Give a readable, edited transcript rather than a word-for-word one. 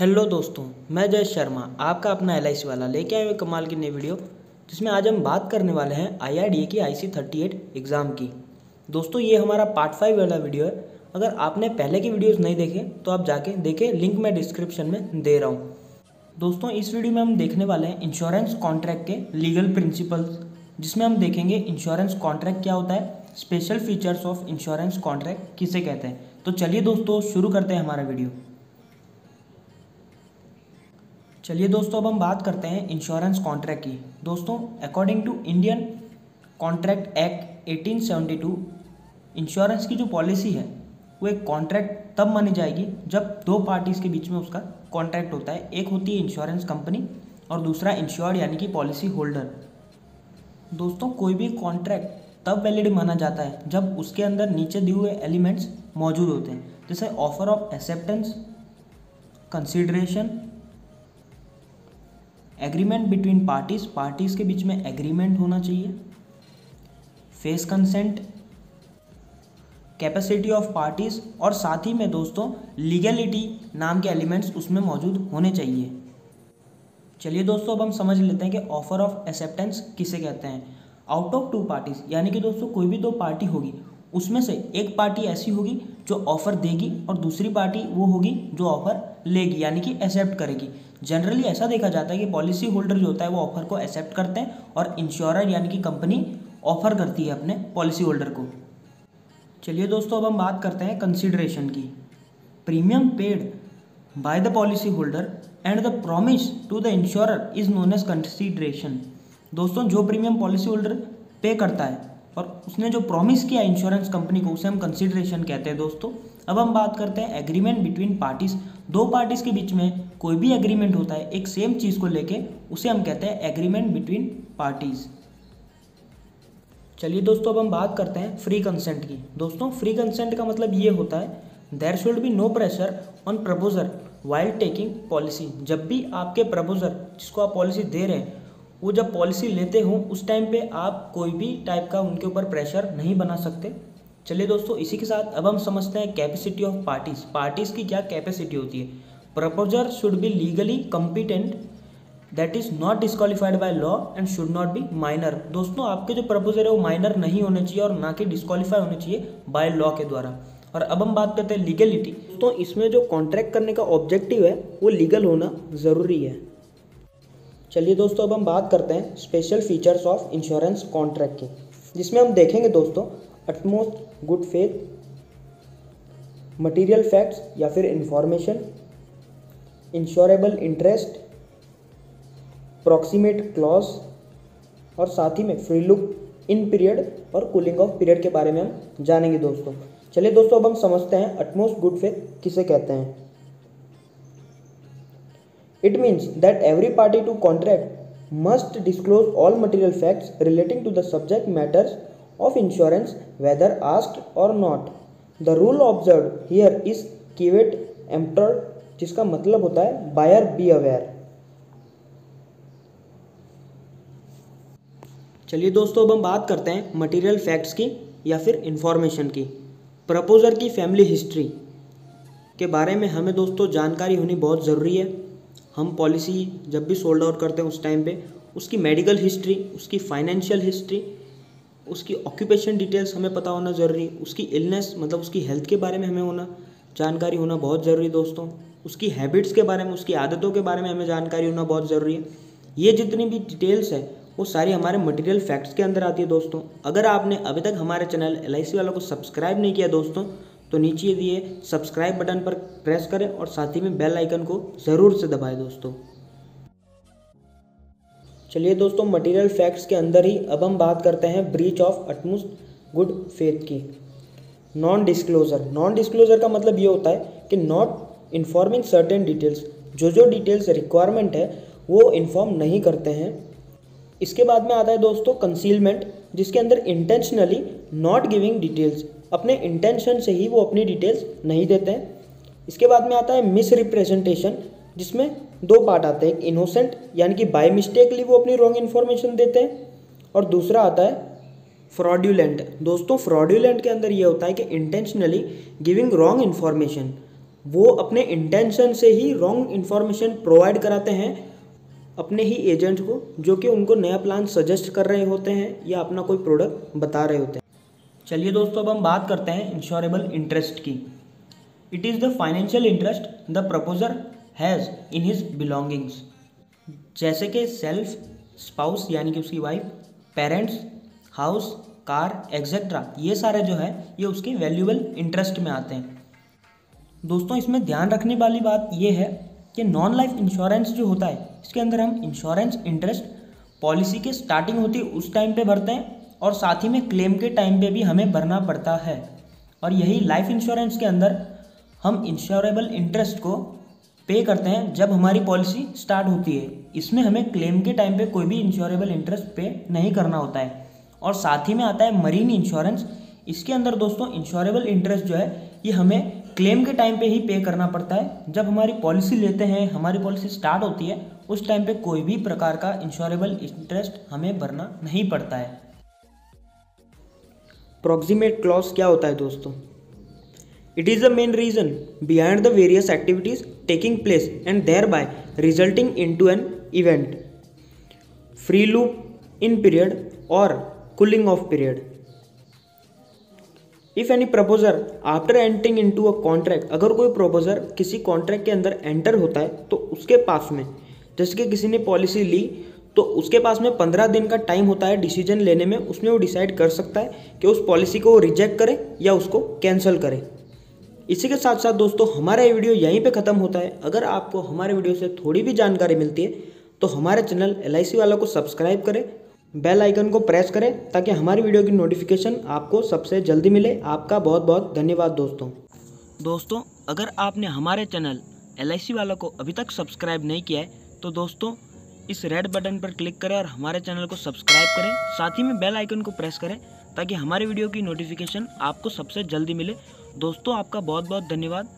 Hello दोस्तों, मैं जय शर्मा आपका अपना LIC वाला लेके आए हुए कमाल की नई वीडियो, जिसमें आज हम बात करने वाले हैं IRDA की IC38 एग्ज़ाम की। दोस्तों ये हमारा पार्ट 5 वाला वीडियो है। अगर आपने पहले की वीडियोस नहीं देखे तो आप जाके देखें, लिंक मैं डिस्क्रिप्शन में दे रहा हूँ। दोस्तों इस वीडियो में हम देखने वाले हैं इंश्योरेंस कॉन्ट्रैक्ट के लीगल प्रिंसिपल्स, जिसमें हम देखेंगे इंश्योरेंस कॉन्ट्रैक्ट क्या होता है, special features of insurance contract किसे कहते हैं। तो चलिए दोस्तों शुरू करते हैं हमारा वीडियो। चलिए दोस्तों अब हम बात करते हैं इंश्योरेंस कॉन्ट्रैक्ट की। दोस्तों according to Indian contract act 1872 insurance की जो पॉलिसी है वो एक कॉन्ट्रैक्ट तब मानी जाएगी जब दो पार्टीज़ के बीच में उसका कॉन्ट्रैक्ट होता है। एक होती है इंश्योरेंस कंपनी और दूसरा इंश्योर्ड यानी कि पॉलिसी होल्डर। दोस्तों कोई भी कॉन्ट्रैक्ट तब वैलिड माना जाता है जब उसके अंदर नीचे दिए हुए एलिमेंट्स मौजूद होते हैं, जैसे offer of acceptance, consideration, agreement between parties के बीच में एग्रीमेंट होना चाहिए, face consent, capacity of parties और साथ ही में दोस्तों लीगलिटी नाम के एलिमेंट्स उसमें मौजूद होने चाहिए। चलिए दोस्तों अब हम समझ लेते हैं कि ऑफर ऑफ एक्सेप्टेंस किसे कहते हैं। आउट ऑफ टू पार्टीज़ यानी कि दोस्तों कोई भी दो पार्टी होगी, उसमें से एक पार्टी ऐसी होगी जो ऑफ़र देगी और दूसरी पार्टी वो होगी जो ऑफ़र लेगी यानी कि एक्सेप्ट करेगी। जनरली ऐसा देखा जाता है कि पॉलिसी होल्डर जो होता है वो ऑफ़र को एक्सेप्ट करते हैं और इंश्योरर यानी कि कंपनी ऑफ़र करती है अपने पॉलिसी होल्डर को। चलिए दोस्तों अब हम बात करते हैं कंसिडरेशन की। Premium paid by the policy holder and the promise to the insurer is known as consideration. दोस्तों जो प्रीमियम पॉलिसी होल्डर पे करता है और उसने जो प्रॉमिस किया इंश्योरेंस कंपनी को, उसे हम कंसिडरेशन कहते हैं। दोस्तों अब हम बात करते हैं एग्रीमेंट बिटवीन पार्टीज़। दो पार्टीज़ के बीच में कोई भी एग्रीमेंट होता है एक सेम चीज़ को लेके, उसे हम कहते हैं एग्रीमेंट बिटवीन पार्टीज़। चलिए दोस्तों अब हम बात करते हैं फ्री कंसेंट की। दोस्तों फ्री कंसेंट का मतलब ये होता है there should be no pressure on proposer while taking policy. जब भी आपके प्रपोजर जिसको आप पॉलिसी दे रहे हैं वो जब पॉलिसी लेते हों उस टाइम पे आप कोई भी टाइप का उनके ऊपर प्रेशर नहीं बना सकते। चलिए दोस्तों इसी के साथ अब हम समझते हैं कैपेसिटी ऑफ पार्टीज़ की क्या कैपेसिटी होती है। Proposer should be legally competent that is not disqualified by law and should not be minor. दोस्तों आपके जो प्रपोजर है वो माइनर नहीं होने चाहिए और ना कि डिस्क्वालीफाई होने चाहिए बाय लॉ के द्वारा। और अब हम बात करते हैं लीगलिटी। तो इसमें जो कॉन्ट्रैक्ट करने का ऑब्जेक्टिव है वो लीगल होना ज़रूरी है। चलिए दोस्तों अब हम बात करते हैं special features of insurance contract की, जिसमें हम देखेंगे दोस्तों utmost good faith, material facts या फिर information, insurable interest, proximate clause और साथ ही में फ्री लुक इन पीरियड और कूलिंग ऑफ पीरियड के बारे में हम जानेंगे दोस्तों। चलिए दोस्तों अब हम समझते हैं अटमोस्ट गुड फेथ किसे कहते हैं। It means that every party to contract must disclose all material facts relating to the subject matters of insurance whether asked or not. The rule observed here is caveat emptor, जिसका मतलब होता है buyer be aware। चलिए दोस्तों अब हम बात करते हैं मटेरियल फैक्ट्स की या फिर इंफॉर्मेशन की। प्रपोजर की फैमिली हिस्ट्री के बारे में हमें दोस्तों जानकारी होनी बहुत ज़रूरी है। हम पॉलिसी जब भी सोल्ड आउट करते हैं उस टाइम पे उसकी मेडिकल हिस्ट्री, उसकी फाइनेंशियल हिस्ट्री, उसकी ऑक्यूपेशन डिटेल्स हमें पता होना ज़रूरी है। उसकी इलनेस मतलब उसकी हेल्थ के बारे में हमें जानकारी होना बहुत ज़रूरी है दोस्तों। उसकी हैबिट्स के बारे में, उसकी आदतों के बारे में हमें जानकारी होना बहुत ज़रूरी है। ये जितनी भी डिटेल्स है वो सारी हमारे मटेरियल फैक्ट्स के अंदर आती है दोस्तों। अगर आपने अभी तक हमारे चैनल LIC वालों को सब्सक्राइब नहीं किया दोस्तों तो नीचे दिए सब्सक्राइब बटन पर प्रेस करें और साथ ही में बेल आइकन को ज़रूर से दबाएं दोस्तों। चलिए दोस्तों मटेरियल फैक्ट्स के अंदर ही अब हम बात करते हैं breach of utmost good faith की। नॉन डिस्क्लोजर का मतलब ये होता है कि नॉट इन्फॉर्मिंग सर्टेन डिटेल्स, जो डिटेल्स रिक्वायरमेंट है वो इन्फॉर्म नहीं करते हैं। इसके बाद में आता है दोस्तों कंसीलमेंट, जिसके अंदर इंटेंशनली नॉट गिविंग डिटेल्स, अपने इंटेंशन से ही वो अपनी डिटेल्स नहीं देते हैं। इसके बाद में आता है मिस रिप्रेजेंटेशन, जिसमें दो पार्ट आते हैं, एक इनोसेंट यानी कि बाय मिस्टेकली वो अपनी रॉन्ग इन्फॉर्मेशन देते हैं और दूसरा आता है फ्रॉड्यूलेंट। दोस्तों फ्रॉड्यूलेंट के अंदर ये होता है कि इंटेंशनली गिविंग रॉन्ग इन्फॉर्मेशन, वो अपने इंटेंशन से ही रॉन्ग इन्फॉर्मेशन प्रोवाइड कराते हैं अपने ही एजेंट को, जो कि उनको नया प्लान सजेस्ट कर रहे होते हैं या अपना कोई प्रोडक्ट बता रहे होते हैं। चलिए दोस्तों, अब हम बात करते हैं इंश्योरेबल इंटरेस्ट की। It is the financial interest the proposer has in his belongings, जैसे कि सेल्फ, स्पाउस यानी कि उसकी wife, parents, house, car etcetera, ये सारे जो है ये उसके वैल्यूएबल इंटरेस्ट में आते हैं। दोस्तों, इसमें ध्यान रखने वाली बात ये है कि नॉन लाइफ इंश्योरेंस जो होता है इसके अंदर हम इंश्योरेंस इंटरेस्ट पॉलिसी के स्टार्टिंग होती है उस टाइम पे भरते हैं और साथ ही में क्लेम के टाइम पे भी हमें भरना पड़ता है। और यही लाइफ इंश्योरेंस के अंदर हम इंश्योरेबल इंटरेस्ट को पे करते हैं जब हमारी पॉलिसी स्टार्ट होती है। इसमें हमें क्लेम के टाइम पे कोई भी इंश्योरेबल इंटरेस्ट पे नहीं करना होता है। और साथ ही में आता है मरीन इंश्योरेंस। इसके अंदर दोस्तों इंश्योरेबल इंटरेस्ट जो है ये हमें क्लेम के टाइम पे ही पे करना पड़ता है। जब हमारी पॉलिसी लेते हैं, हमारी पॉलिसी स्टार्ट होती है, उस टाइम पे कोई भी प्रकार का इंश्योरेबल इंटरेस्ट हमें भरना नहीं पड़ता है। प्रॉक्सिमेट क्लॉज क्या होता है दोस्तों? It is the main reason behind the various activities taking place and thereby resulting into an event, free look in period और cooling off period. If any proposer after entering into a contract, अगर कोई proposer किसी contract के अंदर enter होता है तो उसके पास में, जैसे कि किसी ने पॉलिसी ली तो उसके पास में 15 दिन का टाइम होता है डिसीजन लेने में। उसमें वो डिसाइड कर सकता है कि उस पॉलिसी को रिजेक्ट करे या उसको कैंसिल करे। इसी के साथ साथ दोस्तों हमारा ये वीडियो यहीं पे ख़त्म होता है। अगर आपको हमारे वीडियो से थोड़ी भी जानकारी मिलती है तो हमारे चैनल LIC वाला को सब्सक्राइब करें, बेल आइकन को प्रेस करें ताकि हमारी वीडियो की नोटिफिकेशन आपको सबसे जल्दी मिले। आपका बहुत बहुत धन्यवाद दोस्तों, अगर आपने हमारे चैनल LIC वाला को अभी तक सब्सक्राइब नहीं किया है तो दोस्तों इस रेड बटन पर क्लिक करें और हमारे चैनल को सब्सक्राइब करें, साथ ही में बेल आइकन को प्रेस करें ताकि हमारी वीडियो की नोटिफिकेशन आपको सबसे जल्दी मिले। दोस्तों आपका बहुत बहुत धन्यवाद।